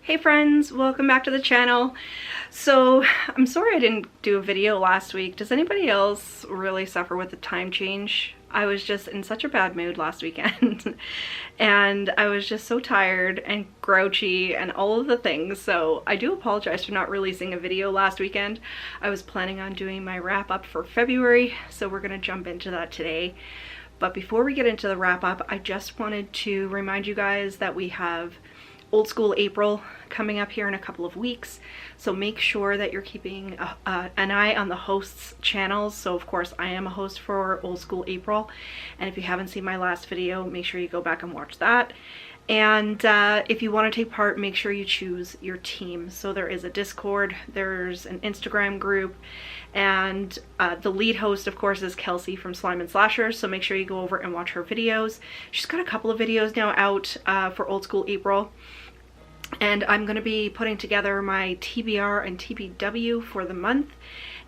Hey friends, welcome back to the channel. So I'm sorry I didn't do a video last week. Does anybody else really suffer with the time change? I was just in such a bad mood last weekend and I was just so tired and grouchy and all of the things. So I do apologize for not releasing a video last weekend. I was planning on doing my wrap up for February, so we're gonna jump into that today. But before we get into the wrap up, I just wanted to remind you guys that we have Old School April coming up here in a couple of weeks, so make sure that you're keeping an eye on the hosts' channels. So of course I am a host for Old School April, and if you haven't seen my last video, make sure you go back and watch that. And if you want to take part, make sure you choose your team. So there is a Discord, there's an Instagram group, and the lead host of course is Kelsey from Slime and Slashers, so make sure you go over and watch her videos. She's got a couple of videos now out for Old School April, and I'm going to be putting together my TBR and TBW for the month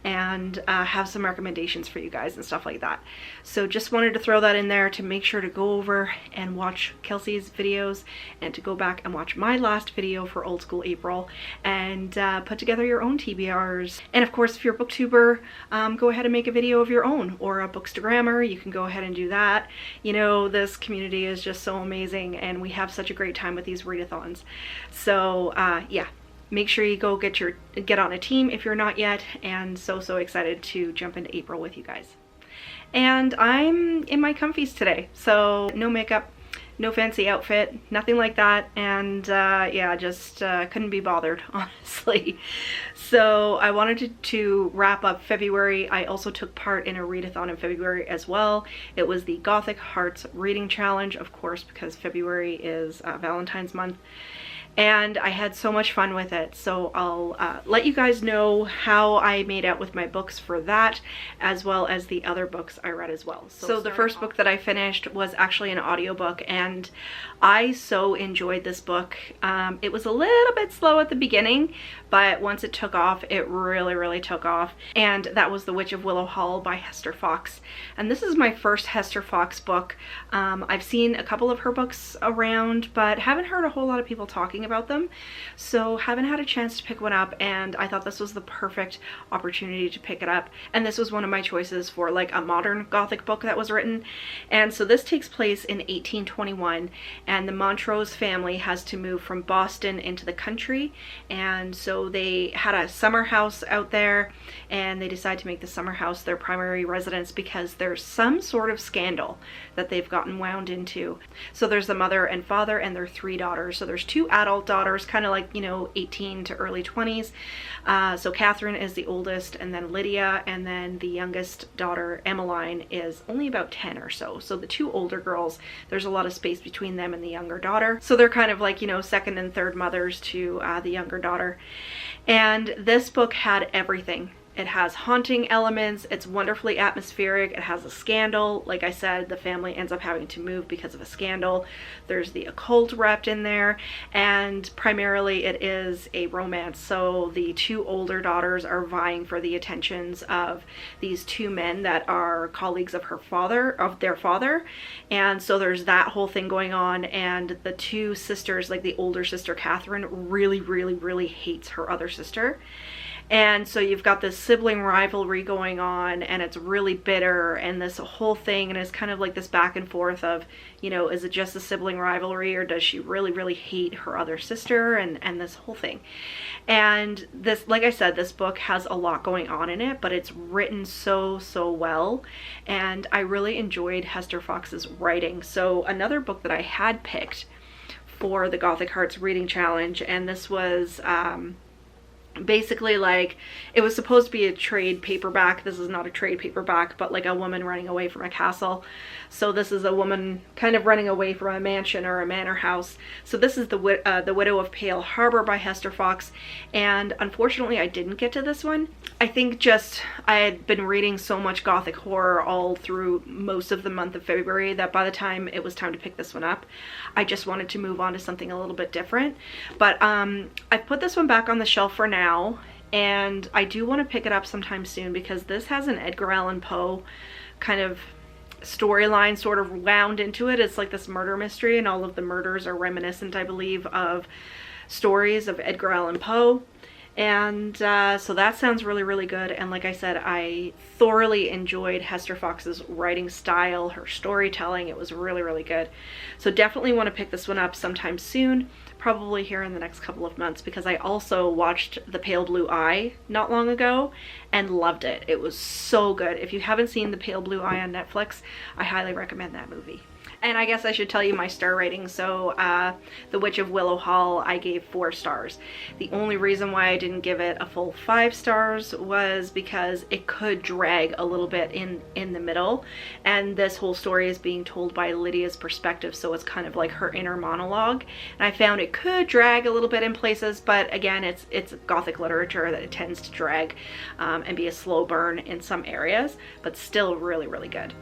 and have some recommendations for you guys and stuff like that. So just wanted to throw that in there to make sure to go over and watch Kelsey's videos and to go back and watch my last video for Old School April and put together your own TBRs. And of course, if you're a booktuber, go ahead and make a video of your own, or a Bookstagrammer, you can go ahead and do that. You know, this community is just so amazing and we have such a great time with these readathons. So yeah. Make sure you go get on a team if you're not yet, and so excited to jump into April with you guys. And I'm in my comfies today, so no makeup, no fancy outfit, nothing like that, and yeah, just couldn't be bothered, honestly. So I wanted to wrap up February. I also took part in a readathon in February as well. It was the Gothic Hearts Reading Challenge, of course, because February is Valentine's month. And I had so much fun with it, so I'll let you guys know how I made out with my books for that, as well as the other books I read as well. So the first book that I finished was actually an audiobook, and I so enjoyed this book. It was a little bit slow at the beginning, but once it took off, it really took off. And that was The Witch of Willow Hall by Hester Fox. And this is my first Hester Fox book. I've seen a couple of her books around, but haven't heard a whole lot of people talking about them, so haven't had a chance to pick one up, and I thought this was the perfect opportunity to pick it up. And this was one of my choices for like a modern Gothic book that was written. And so this takes place in 1821, and the Montrose family has to move from Boston into the country, and so they had a summer house out there, and they decide to make the summer house their primary residence because there's some sort of scandal that they've gotten wound into. So there's the mother and father and their 3 daughters. So there's 2 adult daughters, kind of like, you know, 18 to early 20s. So Catherine is the oldest, and then Lydia, and then the youngest daughter, Emmeline, is only about 10 or so. So the 2 older girls, there's a lot of space between them and the younger daughter. So they're kind of like, you know, second and third mothers to the younger daughter. And this book had everything. It has haunting elements, it's wonderfully atmospheric, it has a scandal. Like I said, the family ends up having to move because of a scandal. There's the occult wrapped in there, and primarily it is a romance. So the 2 older daughters are vying for the attentions of these 2 men that are colleagues of their father. And so there's that whole thing going on, and the 2 sisters, like the older sister Catherine, really hates her other sister. And so you've got this sibling rivalry going on, and it's really bitter, and this whole thing, and it's kind of like this back and forth of, you know, is it just a sibling rivalry, or does she really hate her other sister, and this whole thing. And this, like I said, this book has a lot going on in it, but it's written so well, and I really enjoyed Hester Fox's writing. So another book that I had picked for the Gothic Hearts Reading Challenge, and this was basically, like, it was supposed to be a trade paperback. This is not a trade paperback, but like a woman running away from a castle. So this is a woman kind of running away from a mansion or a manor house. So this is the Widow of Pale Harbor by Hester Fox, and unfortunately I didn't get to this one. I think just I had been reading so much Gothic horror all through most of the month of February that by the time it was time to pick this one up, I just wanted to move on to something a little bit different. But I've put this one back on the shelf for now, and I do want to pick it up sometime soon because this has an Edgar Allan Poe kind of storyline sort of wound into it. It's like this murder mystery, and all of the murders are reminiscent, I believe, of stories of Edgar Allan Poe. And so that sounds really, really good. And like I said, I thoroughly enjoyed Hester Fox's writing style, her storytelling. It was really, really good. So definitely want to pick this one up sometime soon, probably here in the next couple of months, because I also watched The Pale Blue Eye not long ago and loved it. It was so good. If you haven't seen The Pale Blue Eye on Netflix, I highly recommend that movie. And I guess I should tell you my star rating. So The Witch of Willow Hall, I gave 4 stars. The only reason why I didn't give it a full 5 stars was because it could drag a little bit in the middle. And this whole story is being told by Lydia's perspective, so it's kind of like her inner monologue. And I found it could drag a little bit in places, but again, it's Gothic literature that it tends to drag and be a slow burn in some areas, but still really, really good.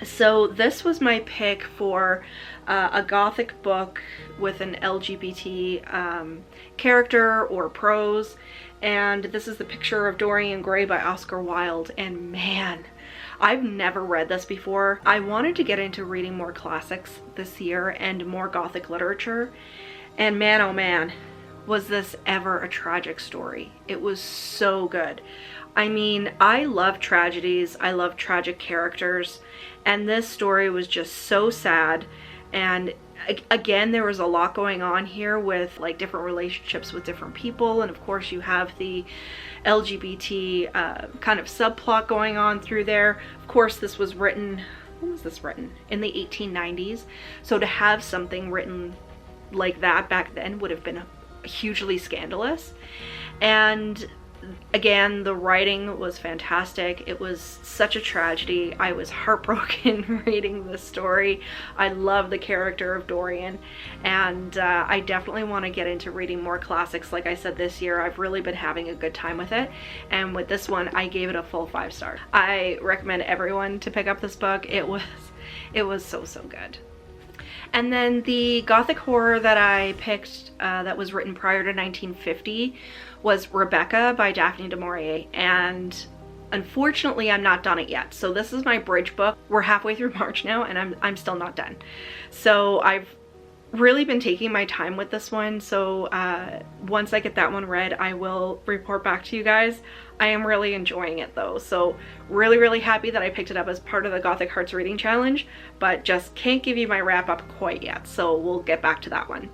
So this was my pick for a Gothic book with an LGBT character or prose, and this is The Picture of Dorian Gray by Oscar Wilde. And man, I've never read this before. I wanted to get into reading more classics this year and more Gothic literature, and man, oh man, was this ever a tragic story. It was so good. I mean, I love tragedies, I love tragic characters, and this story was just so sad. And again, there was a lot going on here with like different relationships with different people, and of course you have the LGBT kind of subplot going on through there. Of course, this was written, when was this written? In the 1890s. So to have something written like that back then would have been hugely scandalous. And again, the writing was fantastic. It was such a tragedy. I was heartbroken reading this story. I love the character of Dorian, and I definitely want to get into reading more classics. Like I said, this year I've really been having a good time with it, and with this one I gave it a full 5 stars. I recommend everyone to pick up this book. It was so good. And then the Gothic horror that I picked that was written prior to 1950 was Rebecca by Daphne du Maurier, and unfortunately I'm not done it yet. So this is my bridge book. We're halfway through March now and I'm still not done. So I've really been taking my time with this one. So once I get that one read, I will report back to you guys. I am really enjoying it though. So really happy that I picked it up as part of the Gothic Hearts Reading Challenge, but just can't give you my wrap up quite yet. So we'll get back to that one.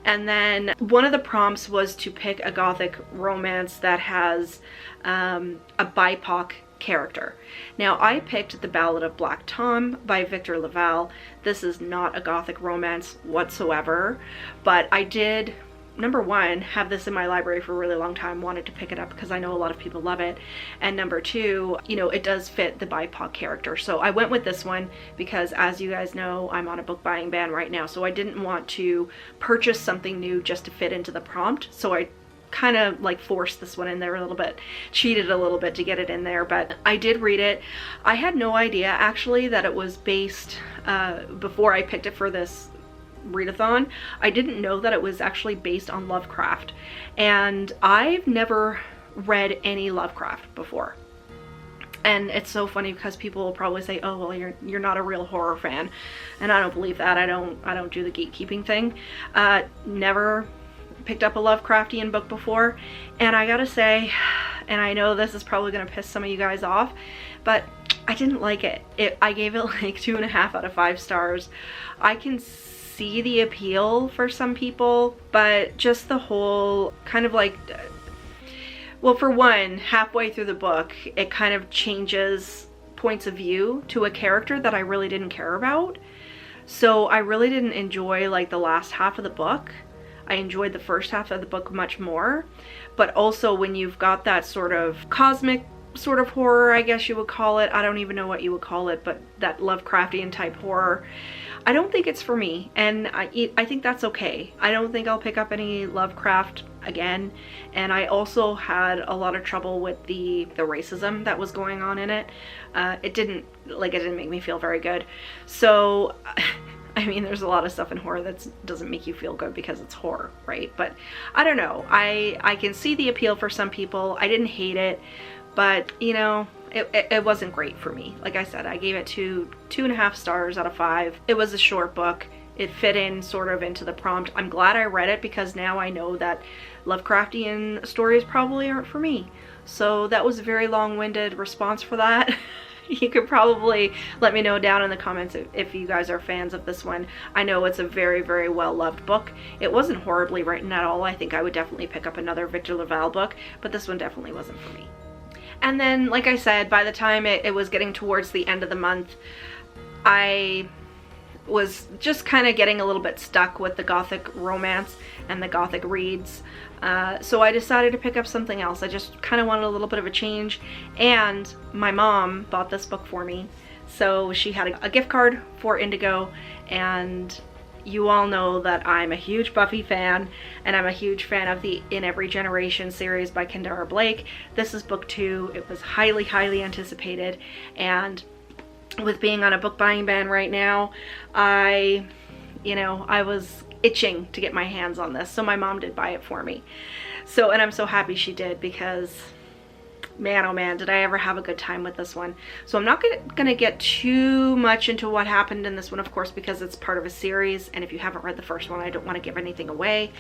And then one of the prompts was to pick a Gothic romance that has a BIPOC character. Now I picked The Ballad of Black Tom by Victor LaValle. This is not a Gothic romance whatsoever, but I did, number one, have this in my library for a really long time, wanted to pick it up because I know a lot of people love it, and number two, you know, it does fit the BIPOC character. So I went with this one because, as you guys know, I'm on a book buying ban right now, so I didn't want to purchase something new just to fit into the prompt. So I kind of like forced this one in there a little bit, cheated a little bit to get it in there, but I did read it. I had no idea actually that it was based, before I picked it for this readathon, I didn't know that it was actually based on Lovecraft, and I've never read any Lovecraft before. And it's so funny because people will probably say, oh well, you're not a real horror fan, and I don't believe that. I don't do the gatekeeping thing. Never picked up a Lovecraftian book before, and I gotta say, and I know this is probably gonna piss some of you guys off, but I didn't like it. I gave it like 2.5 out of 5 stars. I can see the appeal for some people, but just the whole kind of like, well, for one, halfway through the book it kind of changes points of view to a character that I really didn't care about. So I really didn't enjoy like the last half of the book. I enjoyed the first half of the book much more, but also when you've got that sort of cosmic sort of horror, I guess you would call it, I don't even know what you would call it, but that Lovecraftian type horror, I don't think it's for me, and I think that's okay. I don't think I'll pick up any Lovecraft again, and I also had a lot of trouble with the racism that was going on in it. It didn't make me feel very good. So I mean, there's a lot of stuff in horror that doesn't make you feel good because it's horror, right? But I don't know. I can see the appeal for some people. I didn't hate it, but you know, it wasn't great for me. Like I said, I gave it 2.5 stars out of 5. It was a short book. it fit in sort of into the prompt. I'm glad I read it because now I know that Lovecraftian stories probably aren't for me. So that was a very long-winded response for that. You could probably let me know down in the comments if you guys are fans of this one. I know it's a very, very well-loved book. It wasn't horribly written at all. I think I would definitely pick up another Victor LaValle book, but this one definitely wasn't for me. And then, like I said, by the time it was getting towards the end of the month, I was just kind of getting a little bit stuck with the Gothic romance and the Gothic reads. So I decided to pick up something else. I just kind of wanted a little bit of a change, and my mom bought this book for me. So she had a gift card for Indigo, and you all know that I'm a huge Buffy fan, and I'm a huge fan of the In Every Generation series by Kendare Blake. This is book 2. It was highly, highly anticipated, and with being on a book buying ban right now, I was itching to get my hands on this, so my mom did buy it for me. So, and I'm so happy she did, because man, oh man, did I ever have a good time with this one. So I'm not gonna get too much into what happened in this one, of course, because it's part of a series, and if you haven't read the first one, I don't want to give anything away.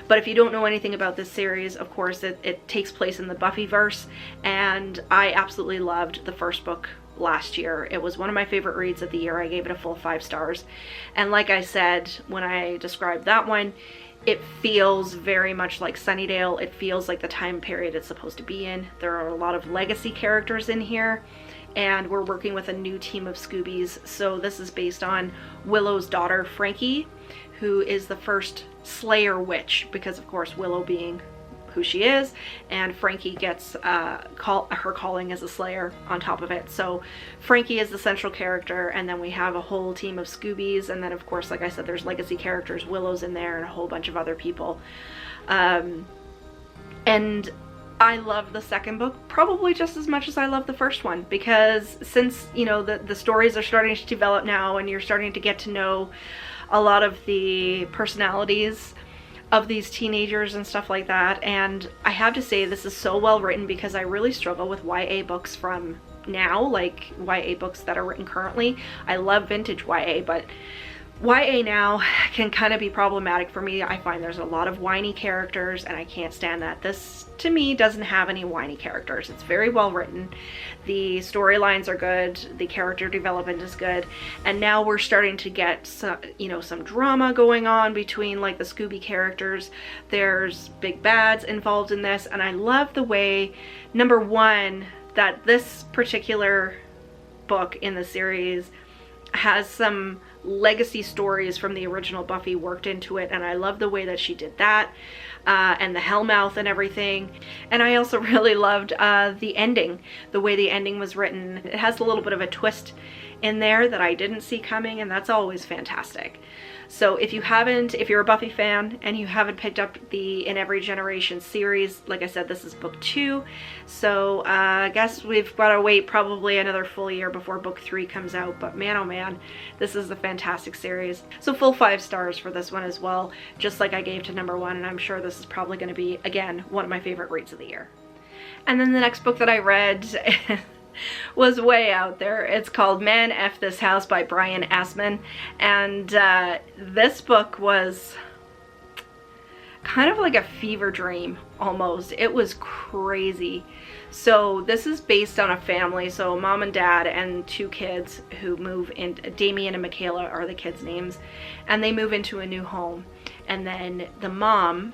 But if you don't know anything about this series, of course, it takes place in the Buffyverse, and I absolutely loved the first book last year. It was one of my favorite reads of the year. I gave it a full 5 stars. And like I said, when I described that one, it feels very much like Sunnydale. It feels like the time period it's supposed to be in. There are a lot of legacy characters in here, and we're working with a new team of Scoobies. So this is based on Willow's daughter, Frankie, who is the first Slayer witch, because of course Willow being who she is, and Frankie gets her calling as a Slayer on top of it. So Frankie is the central character, and then we have a whole team of Scoobies, and then of course, like I said, there's legacy characters. Willow's in there and a whole bunch of other people. And I love the second book probably just as much as I love the first one, because since, you know, the stories are starting to develop now, and you're starting to get to know a lot of the personalities of these teenagers and stuff like that. And I have to say, this is so well written, because I really struggle with YA books from now, like YA books that are written currently. I love vintage YA, but YA now can kind of be problematic for me. I find there's a lot of whiny characters, and I can't stand that. This, to me, doesn't have any whiny characters. It's very well written. The storylines are good. The character development is good. And now we're starting to get some drama going on between like the Scooby characters. There's big bads involved in this, and I love the way, number one, that this particular book in the series has some legacy stories from the original Buffy worked into it, and I love the way that she did that, and the Hellmouth and everything. And I also really loved the ending, the way the ending was written. It has a little bit of a twist in there that I didn't see coming, and that's always fantastic. So if you're a Buffy fan and you haven't picked up the In Every Generation series, like I said, this is book 2. So I guess we've got to wait probably another full year before book 3 comes out. But man, oh man, this is a fantastic series. So full 5 stars for this one as well, just like I gave to number 1. And I'm sure this is probably going to be, again, one of my favorite reads of the year. And then the next book that I read was way out there. It's called Man F This House by Brian Assman, and this book was kind of like a fever dream almost. It was crazy. So this is based on a family, so mom and dad and 2 kids who move in. Damien and Michaela are the kids' names, and they move into a new home. And then the mom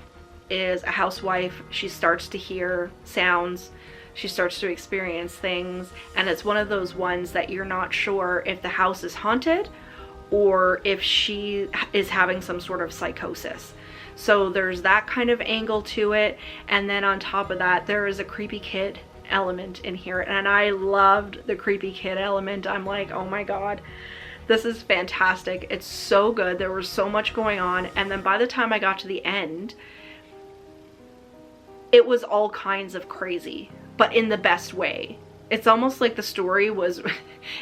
is a housewife. She starts to hear sounds, she starts to experience things, and it's one of those ones that you're not sure if the house is haunted or if she is having some sort of psychosis. So there's that kind of angle to it, and then on top of that, there is a creepy kid element in here, and I loved the creepy kid element. I'm like, oh my god, this is fantastic. It's so good. There was so much going on, and then by the time I got to the end, it was all kinds of crazy, but in the best way. It's almost like the story was,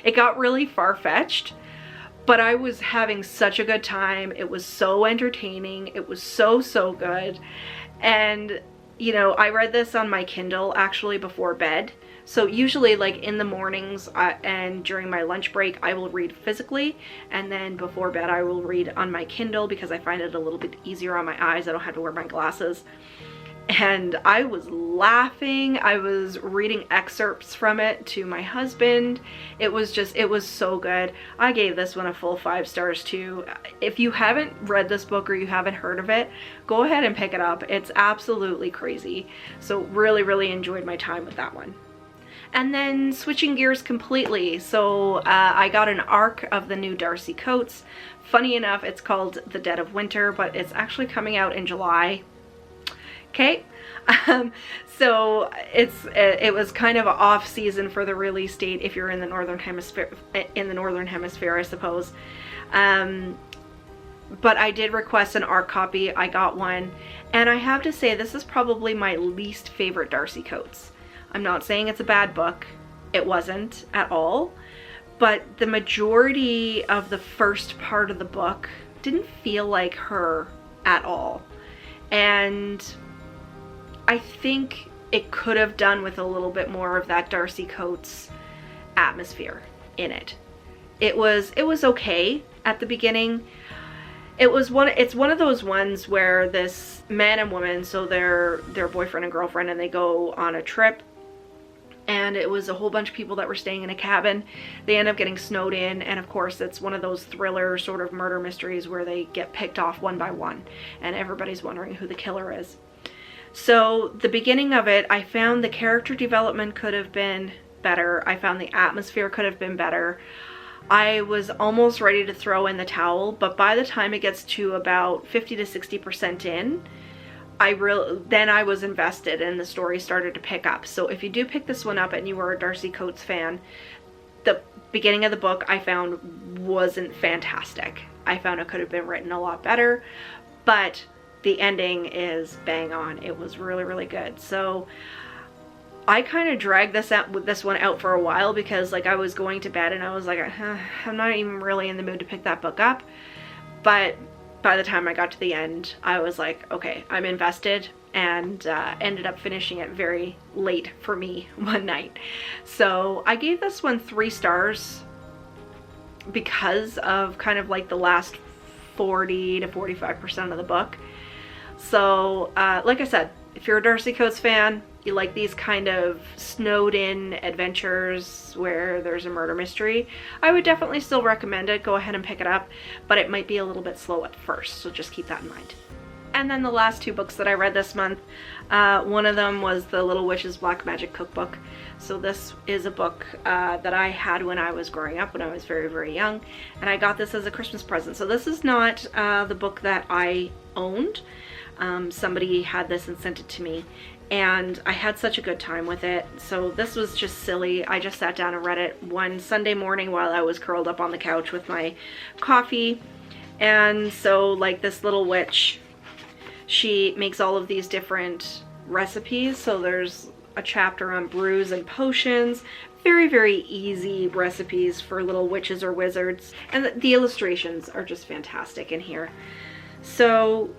it got really far-fetched, but I was having such a good time. It was so entertaining. It was so good. And, you know, I read this on my Kindle actually before bed. So usually like in the mornings and during my lunch break, I will read physically, and then before bed I will read on my Kindle because I find it a little bit easier on my eyes. I don't have to wear my glasses. And I was laughing. I was reading excerpts from it to my husband. It was so good. I gave this one a full 5 stars too. If you haven't read this book or you haven't heard of it, go ahead and pick it up. It's absolutely crazy. So really enjoyed my time with that one. And then switching gears completely, so I got an ARC of the new Darcy Coates. Funny enough, it's called The Dead of Winter, but it's actually coming out in July. Okay, so it was kind of off season for the release date if you're in the northern hemisphere. I suppose. But I did request an ARC copy. I got one, and I have to say this is probably my least favorite Darcy Coates. I'm not saying it's a bad book. It wasn't at all, but the majority of the first part of the book didn't feel like her at all, and I think it could have done with a little bit more of that Darcy Coates atmosphere in it. It was okay at the beginning. It's one of those ones where this man and woman, so they're boyfriend and girlfriend, and they go on a trip, and it was a whole bunch of people that were staying in a cabin. They end up getting snowed in, and of course it's one of those thriller sort of murder mysteries where they get picked off one by one and everybody's wondering who the killer is. So the beginning of it, I found the character development could have been better. I found the atmosphere could have been better. I was almost ready to throw in the towel, but by the time it gets to about 50 to 60% in, then I was invested and the story started to pick up. So if you do pick this one up and you were a Darcy Coates fan, the beginning of the book I found wasn't fantastic. I found it could have been written a lot better, but the ending is bang on. It was really good. So I kind of dragged this one out for a while because like I was going to bed and I was like, I'm not even really in the mood to pick that book up. But by the time I got to the end, I was like, okay, I'm invested, and ended up finishing it very late for me one night. So I gave this one 3 stars because of kind of like the last 40 to 45% of the book. So like I said, if you're a Darcy Coates fan, you like these kind of snowed in adventures where there's a murder mystery, I would definitely still recommend it. Go ahead and pick it up, but it might be a little bit slow at first, so just keep that in mind. And then the last 2 books that I read this month, one of them was The Little Witch's Black Magic Cookbook. So this is a book that I had when I was growing up, when I was very young, and I got this as a Christmas present. So this is not the book that I owned. Somebody had this and sent it to me, and I had such a good time with it. So this was just silly. I just sat down and read it one Sunday morning while I was curled up on the couch with my coffee. And so like this little witch, she makes all of these different recipes. So there's a chapter on brews and potions, very easy recipes for little witches or wizards, and the illustrations are just fantastic in here. So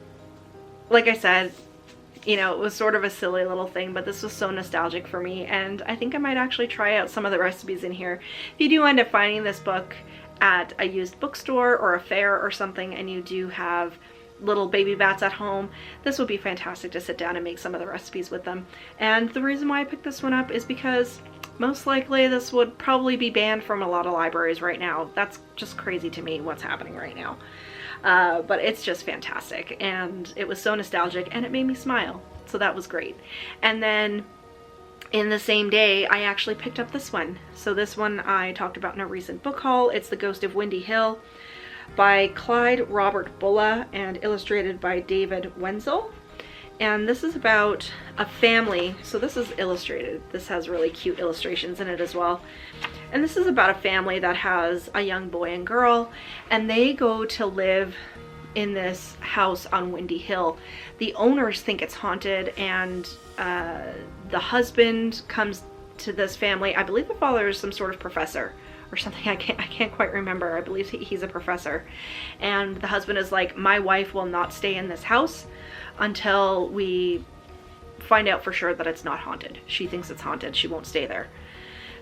like I said, you know, it was sort of a silly little thing, but this was so nostalgic for me, and I think I might actually try out some of the recipes in here. If you do end up finding this book at a used bookstore or a fair or something, and you do have little baby bats at home, this would be fantastic to sit down and make some of the recipes with them. And the reason why I picked this one up is because most likely this would probably be banned from a lot of libraries right now. That's just crazy to me what's happening right now. But it's just fantastic, and it was so nostalgic, and it made me smile, so that was great. And then in the same day, I actually picked up this one. So this one I talked about in a recent book haul. It's The Ghost of Windy Hill by Clyde Robert Bulla and illustrated by David Wenzel. And this is about a family. So this is illustrated. This has really cute illustrations in it as well. And this is about a family that has a young boy and girl, and they go to live in this house on Windy Hill. The owners think it's haunted, and the husband comes to this family. I believe the father is some sort of professor or something. I can't quite remember. I believe he's a professor. And the husband is like, my wife will not stay in this house until we find out for sure that it's not haunted. She thinks it's haunted. She won't stay there.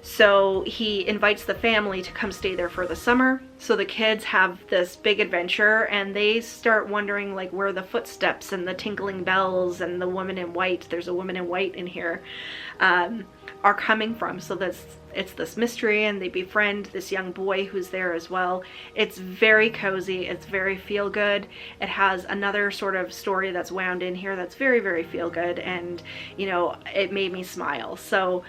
So he invites the family to come stay there for the summer. So the kids have this big adventure, and they start wondering like where the footsteps and the tinkling bells and the woman in white, there's a woman in white in here, are coming from. So it's this mystery, and they befriend this young boy who's there as well. It's very cozy, it's very feel good. It has another sort of story that's wound in here that's very, very feel good, and you know, it made me smile. So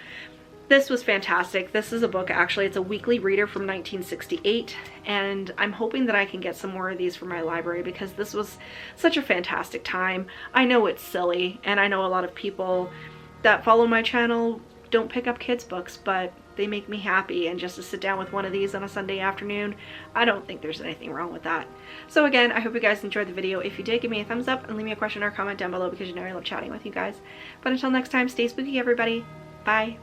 this was fantastic. This is a book, actually, it's a weekly reader from 1968, and I'm hoping that I can get some more of these for my library because this was such a fantastic time. I know it's silly, and I know a lot of people that follow my channel don't pick up kids books, but they make me happy, and just to sit down with one of these on a Sunday afternoon, I don't think there's anything wrong with that. So again, I hope you guys enjoyed the video. If you did, give me a thumbs up and leave me a question or comment down below because you know I love chatting with you guys. But until next time, stay spooky, everybody. Bye.